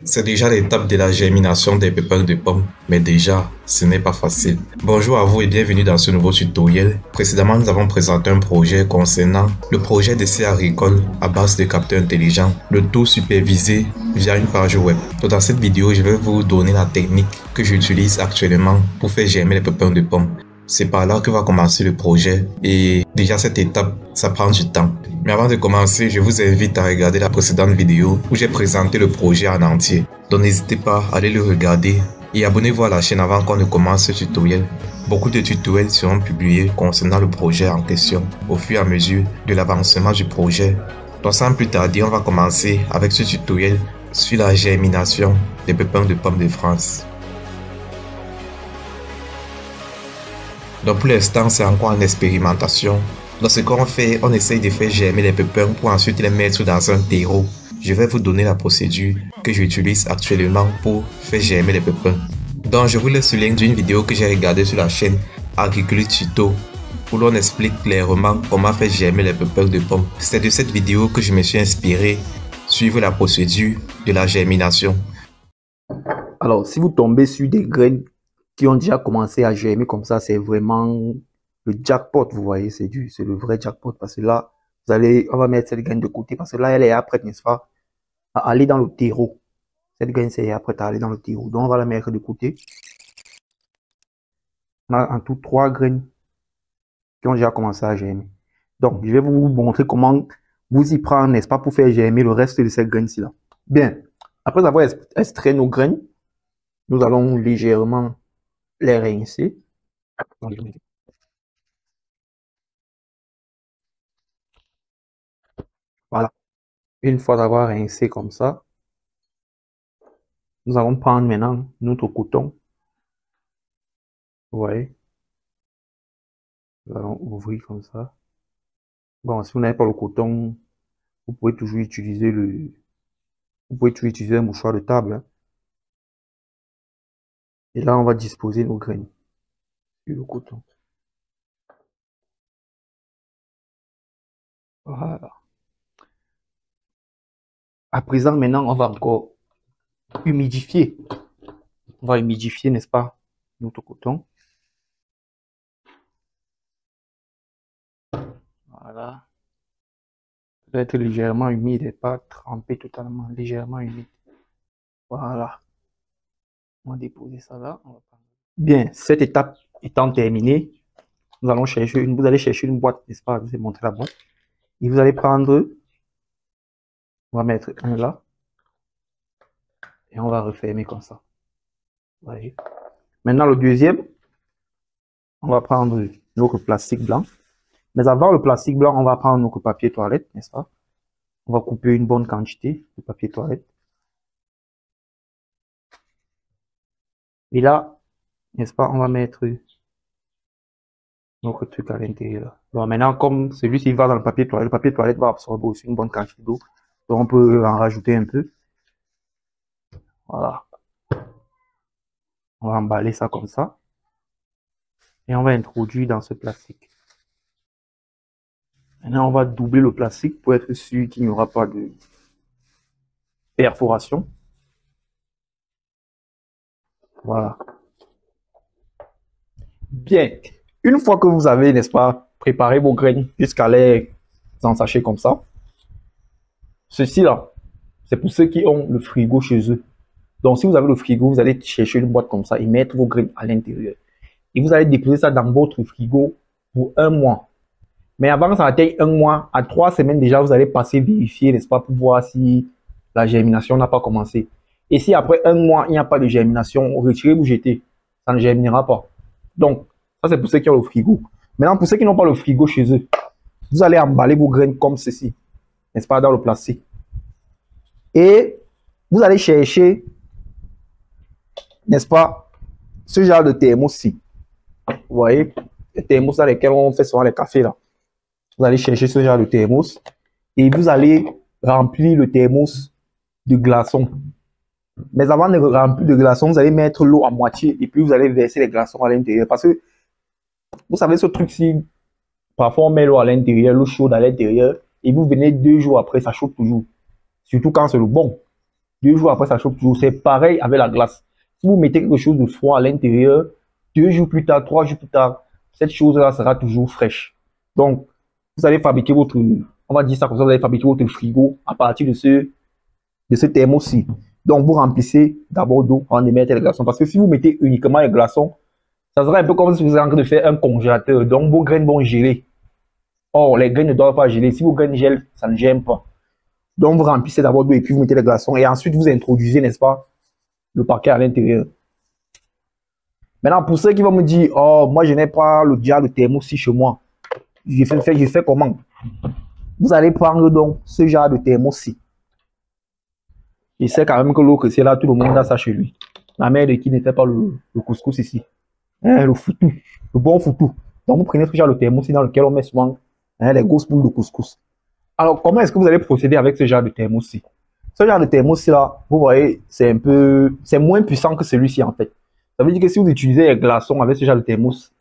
C'est déjà l'étape de la germination des pépins de pommes, mais déjà, ce n'est pas facile. Bonjour à vous et bienvenue dans ce nouveau tutoriel. Précédemment, nous avons présenté un projet concernant le projet d'essai agricole à base de capteurs intelligents, le tout supervisé via une page web. Donc, dans cette vidéo, je vais vous donner la technique que j'utilise actuellement pour faire germer les pépins de pommes. C'est par là que va commencer le projet et déjà cette étape, ça prend du temps. Mais avant de commencer, je vous invite à regarder la précédente vidéo où j'ai présenté le projet en entier. Donc n'hésitez pas à aller le regarder et abonnez-vous à la chaîne avant qu'on ne commence ce tutoriel. Beaucoup de tutoriels seront publiés concernant le projet en question au fur et à mesure de l'avancement du projet. Donc sans plus tarder, on va commencer avec ce tutoriel sur la germination des pépins de pommes de France. Donc pour l'instant, c'est encore en expérimentation. Dans ce qu'on fait, on essaye de faire germer les pépins pour ensuite les mettre dans un terreau. Je vais vous donner la procédure que j'utilise actuellement pour faire germer les pépins. Donc je vous laisse le lien d'une vidéo que j'ai regardée sur la chaîne Agriculture Tuto où l'on explique clairement comment faire germer les pépins de pommes. C'est de cette vidéo que je me suis inspiré. Suivre la procédure de la germination. Alors, si vous tombez sur des graines qui ont déjà commencé à germer comme ça, c'est vraiment le jackpot, vous voyez, c'est le vrai jackpot, parce que là, on va mettre cette graine de côté, parce que là, elle est prête, n'est-ce pas, à aller dans le terreau. Cette graine, c'est prête à aller dans le terreau. Donc, on va la mettre de côté. On a en tout 3 graines qui ont déjà commencé à germer. Donc, je vais vous montrer comment vous y prendre, n'est-ce pas, pour faire germer le reste de ces graines-ci là. Bien, après avoir extrait nos graines, nous allons légèrement les rincer. Voilà. Une fois d'avoir rincé comme ça, nous allons prendre maintenant notre coton. Vous voyez, nous allons ouvrir comme ça. Bon, si vous n'avez pas le coton, vous pouvez toujours utiliser un mouchoir de table, hein. Et là, on va disposer nos graines sur le coton. Voilà. À présent, maintenant, on va encore humidifier. On va humidifier, n'est-ce pas, notre coton. Voilà. Ça doit être légèrement humide et pas trempé totalement, légèrement humide. Voilà. On va déposer ça là. Bien, cette étape étant terminée, vous allez chercher une boîte, n'est-ce pas? Je vous ai montré la boîte. Et vous allez prendre, on va mettre un là. Et on va refermer comme ça. Vous voyez. Maintenant, le deuxième, on va prendre notre plastique blanc. Mais avant le plastique blanc, on va prendre notre papier toilette, n'est-ce pas? On va couper une bonne quantité de papier toilette. Et là, n'est-ce pas, on va mettre notre truc à l'intérieur. Bon, maintenant, comme celui-ci va dans le papier toilette va absorber aussi une bonne quantité d'eau. Donc, on peut en rajouter un peu. Voilà. On va emballer ça comme ça. Et on va introduire dans ce plastique. Maintenant, on va doubler le plastique pour être sûr qu'il n'y aura pas de perforation. Voilà. Bien. Une fois que vous avez, n'est-ce pas, préparé vos graines jusqu'à les ensacher comme ça, ceci là, c'est pour ceux qui ont le frigo chez eux. Donc, si vous avez le frigo, vous allez chercher une boîte comme ça et mettre vos graines à l'intérieur. Et vous allez déposer ça dans votre frigo pour 1 mois. Mais avant que ça atteigne 1 mois, à 3 semaines déjà, vous allez passer vérifier, n'est-ce pas, pour voir si la germination n'a pas commencé. Et si après 1 mois, il n'y a pas de germination, retirez, vous jetez. Ça ne germinera pas. Donc, ça c'est pour ceux qui ont le frigo. Maintenant, pour ceux qui n'ont pas le frigo chez eux, vous allez emballer vos graines comme ceci, n'est-ce pas, dans le plastique. Et vous allez chercher, n'est-ce pas, ce genre de thermos-ci. Vous voyez, les thermos dans lesquels on fait souvent les cafés là. Vous allez chercher ce genre de thermos et vous allez remplir le thermos de glaçons. Mais avant de remplir de glaçons, vous allez mettre l'eau à moitié et puis vous allez verser les glaçons à l'intérieur. Parce que, vous savez, ce truc-ci, parfois on met l'eau à l'intérieur, l'eau chaude à l'intérieur et vous venez 2 jours après, ça chauffe toujours. Surtout quand c'est le bon. 2 jours après, ça chauffe toujours. C'est pareil avec la glace. Si vous mettez quelque chose de froid à l'intérieur, 2 jours plus tard, 3 jours plus tard, cette chose-là sera toujours fraîche. Donc, vous allez fabriquer votre, on va dire ça comme ça, vous allez fabriquer votre frigo à partir de ce thermos-ci. Donc, vous remplissez d'abord d'eau avant de mettre les glaçons. Parce que si vous mettez uniquement les glaçons, ça sera un peu comme si vous êtes en train de faire un congélateur. Donc, vos graines vont geler. Or, les graines ne doivent pas geler. Si vos graines gèlent, ça ne gêne pas. Donc, vous remplissez d'abord d'eau et puis vous mettez les glaçons. Et ensuite, vous introduisez, n'est-ce pas, le paquet à l'intérieur. Maintenant, pour ceux qui vont me dire, oh, moi, je n'ai pas le diable de thermos chez moi. Je fais comment? Vous allez prendre donc ce genre de thermos-ci. Je sais quand même que l'eau que c'est là, tout le monde a ça chez lui. La mère de qui n'était pas le couscous ici. Hein, le foutou, le bon foutou. Donc, vous prenez ce genre de thermos dans lequel on met souvent les grosses boules de couscous. Alors, comment est-ce que vous allez procéder avec ce genre de thermos-ci? Ce genre de thermos là, vous voyez, c'est moins puissant que celui-ci en fait. Ça veut dire que si vous utilisez les glaçons avec ce genre de thermos,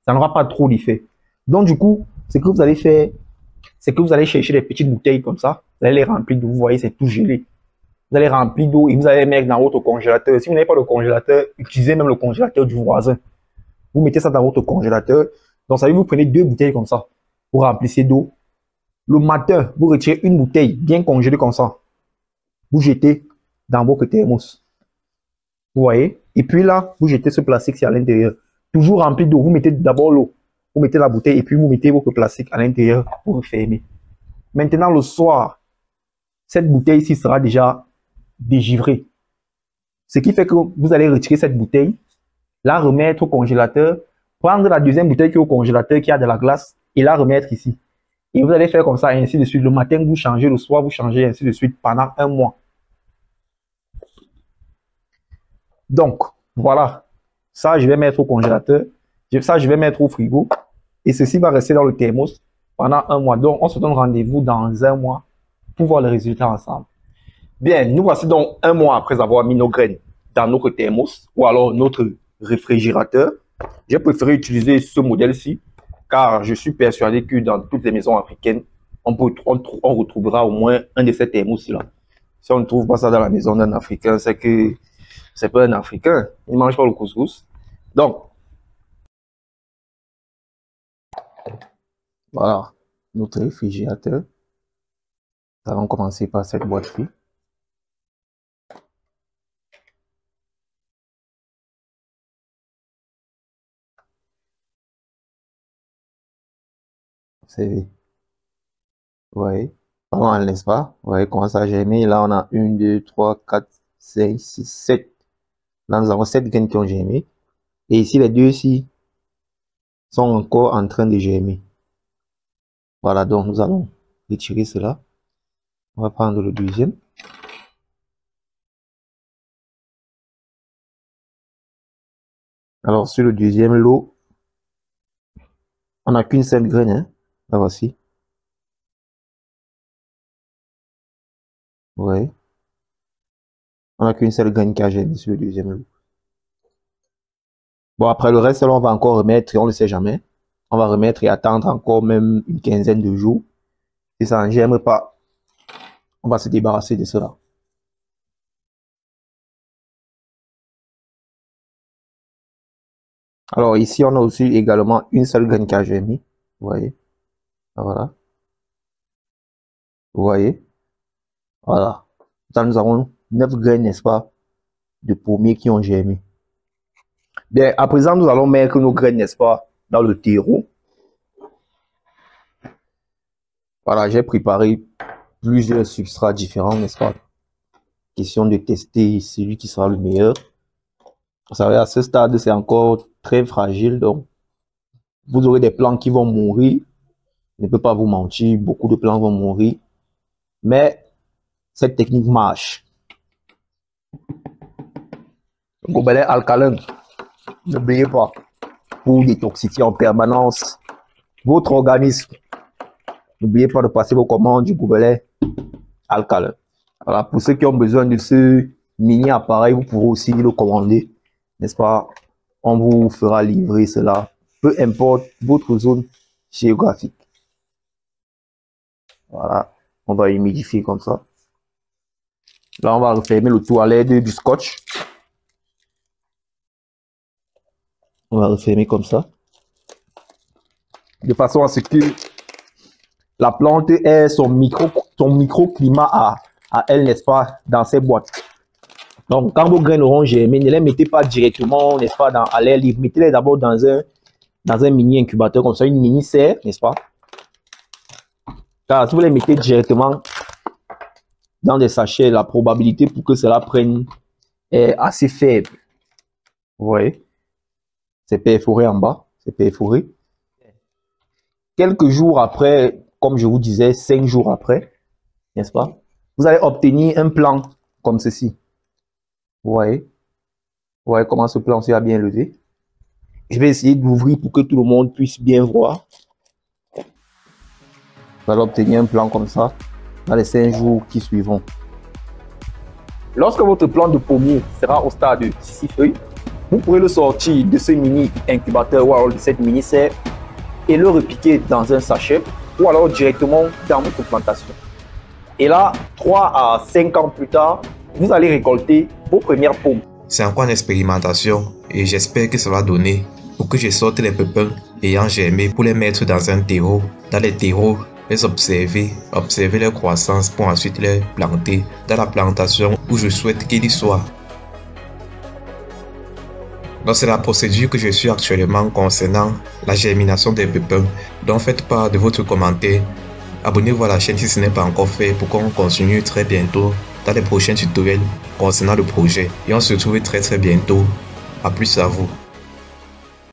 ça n'aura pas trop d'effet. Donc, du coup, ce que vous allez faire, c'est que vous allez chercher des petites bouteilles comme ça. Vous allez les remplir d'eau. Vous voyez, c'est tout gelé. Vous allez remplir d'eau et vous allez les mettre dans votre congélateur. Si vous n'avez pas de congélateur, utilisez même le congélateur du voisin. Vous mettez ça dans votre congélateur. Donc, ça veut dire que vous prenez 2 bouteilles comme ça. Vous remplissez d'eau. Le matin, vous retirez une bouteille bien congelée comme ça. Vous jetez dans votre thermos. Vous voyez? Et puis là, vous jetez ce plastique à l'intérieur. Toujours rempli d'eau. Vous mettez d'abord l'eau. Vous mettez la bouteille et puis vous mettez votre plastique à l'intérieur pour refermer. Maintenant, le soir, cette bouteille-ci sera déjà dégivrée. Ce qui fait que vous allez retirer cette bouteille, la remettre au congélateur, prendre la deuxième bouteille qui est au congélateur, qui a de la glace, et la remettre ici. Et vous allez faire comme ça, et ainsi de suite. Le matin, vous changez, le soir, vous changez, et ainsi de suite, pendant 1 mois. Donc, voilà. Ça, je vais mettre au congélateur. Ça, je vais mettre au frigo. Et ceci va rester dans le thermos pendant 1 mois. Donc, on se donne rendez-vous dans 1 mois pour voir les résultats ensemble. Bien, nous voici donc 1 mois après avoir mis nos graines dans notre thermos ou alors notre réfrigérateur. J'ai préféré utiliser ce modèle-ci car je suis persuadé que dans toutes les maisons africaines, on retrouvera au moins un de ces thermos-là. Si on ne trouve pas ça dans la maison d'un Africain, c'est que c'est pas un Africain. Il ne mange pas le couscous. Donc, voilà notre réfrigérateur. Nous allons commencer par cette boîte-ci. Vous voyez, pas mal, n'est-ce pas? Vous voyez comment ça j'ai mis. Là, on a 1, 2, 3, 4, 5, 6, 7. Là, nous avons 7 graines qui ont germé. Et ici, les deux ici sont encore en train de germer. Voilà, donc nous allons retirer cela. On va prendre le deuxième. Alors, sur le deuxième lot, on n'a qu'une seule graine. Hein. La voici. Vous voyez? On n'a qu'une seule graine qui a germé sur le deuxième lot. Bon, après le reste, on va encore remettre, on ne sait jamais. On va remettre et attendre encore même une quinzaine de jours. Si ça ne germe pas, on va se débarrasser de cela. Alors ici, on a aussi également une seule graine qui a germé. Vous voyez? Voilà. Vous voyez? Voilà. Là, nous avons 9 graines, n'est-ce pas, de pommiers qui ont germé. Bien, à présent, nous allons mettre nos graines, n'est-ce pas, dans le terreau. Voilà, j'ai préparé plusieurs substrats différents, n'est-ce pas? Question de tester celui qui sera le meilleur. Vous savez, à ce stade, c'est encore très fragile, donc vous aurez des plants qui vont mourir. Je ne peux pas vous mentir, beaucoup de plants vont mourir. Mais cette technique marche. Le gobelet alcalin, n'oubliez pas, pour détoxifier en permanence votre organisme. N'oubliez pas de passer vos commandes du gobelet alcalin. Voilà, pour ceux qui ont besoin de ce mini appareil, vous pourrez aussi le commander, n'est-ce pas? On vous fera livrer cela, peu importe votre zone géographique. Voilà, on va humidifier comme ça. Là, on va refermer le tout à l'aide du scotch. On va refermer comme ça. De façon à ce que la plante ait son microclimat à elle, n'est-ce pas, dans ses boîtes. Donc, quand vos graines auront germé, ne les mettez pas directement, n'est-ce pas, à l'air libre. Mettez-les d'abord dans un mini incubateur comme ça, une mini serre, n'est-ce pas? Car si vous les mettez directement dans des sachets, la probabilité pour que cela prenne est assez faible. Vous voyez? C'est perforé en bas, c'est perforé. Quelques jours après, comme je vous disais, 5 jours après, n'est-ce pas? Vous allez obtenir un plan comme ceci. Vous voyez comment ce plan s'est bien levé. Je vais essayer d'ouvrir pour que tout le monde puisse bien voir. Vous allez obtenir un plan comme ça dans les 5 jours qui suivront. Lorsque votre plant de pommier sera au stade de 6 feuilles, vous pourrez le sortir de ce mini incubateur ou alors de cette mini serre et le repiquer dans un sachet ou alors directement dans votre plantation. Et là, 3 à 5 ans plus tard, vous allez récolter vos premières pommes. C'est encore une expérimentation et j'espère que ça va donner pour que je sorte les pépins ayant germé pour les mettre dans un terreau. Dans les terreaux, les observer leur croissance pour ensuite les planter dans la plantation où je souhaite qu'ils y soient. Donc c'est la procédure que je suis actuellement concernant la germination des pépins. Donc faites part de votre commentaire. Abonnez-vous à la chaîne si ce n'est pas encore fait pour qu'on continue très bientôt dans les prochains tutoriels concernant le projet. Et on se retrouve très bientôt. A plus à vous.